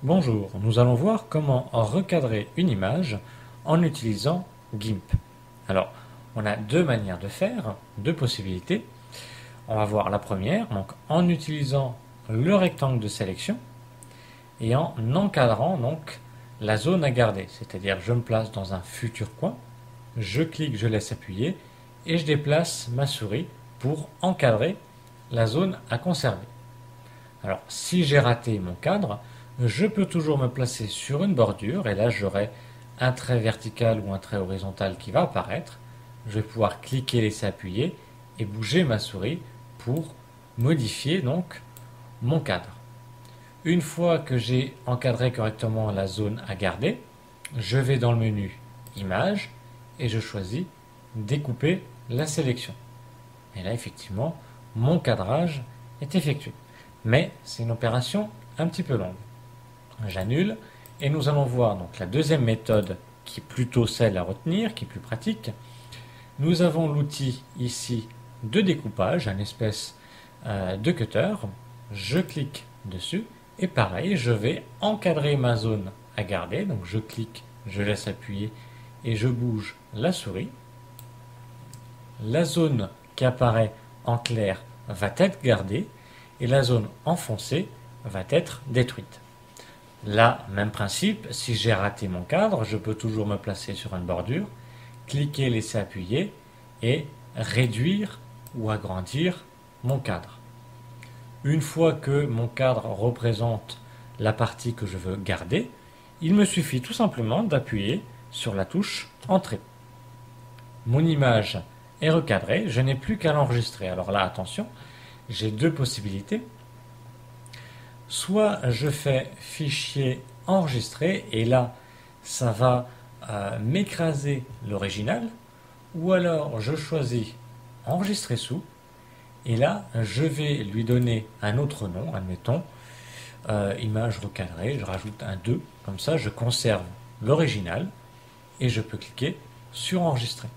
Bonjour, nous allons voir comment recadrer une image en utilisant GIMP. Alors, on a deux manières de faire, deux possibilités. On va voir la première, donc en utilisant le rectangle de sélection et en encadrant donc la zone à garder. C'est-à-dire je me place dans un futur coin, je clique, je laisse appuyer et je déplace ma souris pour encadrer la zone à conserver. Alors, si j'ai raté mon cadre, je peux toujours me placer sur une bordure et là j'aurai un trait vertical ou un trait horizontal qui va apparaître. Je vais pouvoir cliquer, laisser appuyer et bouger ma souris pour modifier donc mon cadre. Une fois que j'ai encadré correctement la zone à garder, je vais dans le menu Images et je choisis Découper la sélection. Et là effectivement, mon cadrage est effectué. Mais c'est une opération un petit peu longue. J'annule et nous allons voir donc la deuxième méthode qui est plutôt celle à retenir, qui est plus pratique. Nous avons l'outil ici de découpage, un espèce de cutter. Je clique dessus et pareil, je vais encadrer ma zone à garder. Donc je clique, je laisse appuyer et je bouge la souris. La zone qui apparaît en clair va être gardée et la zone enfoncée va être détruite. Là, même principe, si j'ai raté mon cadre, je peux toujours me placer sur une bordure, cliquer, laisser appuyer et réduire ou agrandir mon cadre. Une fois que mon cadre représente la partie que je veux garder, il me suffit tout simplement d'appuyer sur la touche Entrée. Mon image est recadrée, je n'ai plus qu'à l'enregistrer. Alors là, attention, j'ai deux possibilités. Soit je fais fichier enregistré et là ça va m'écraser l'original, ou alors je choisis enregistrer sous et là je vais lui donner un autre nom, admettons image recadrée, je rajoute un 2, comme ça je conserve l'original et je peux cliquer sur enregistrer.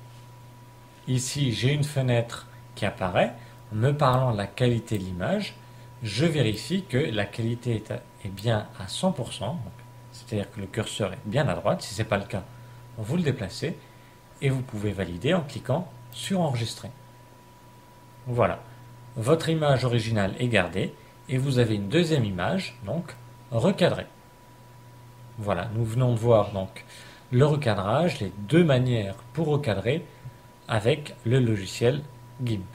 Ici j'ai une fenêtre qui apparaît me parlant de la qualité de l'image. Je vérifie que la qualité est bien à 100%, c'est-à-dire que le curseur est bien à droite. Si ce n'est pas le cas, vous le déplacez et vous pouvez valider en cliquant sur enregistrer. Voilà, votre image originale est gardée et vous avez une deuxième image, donc recadrée. Voilà, nous venons de voir donc le recadrage, les deux manières pour recadrer avec le logiciel GIMP.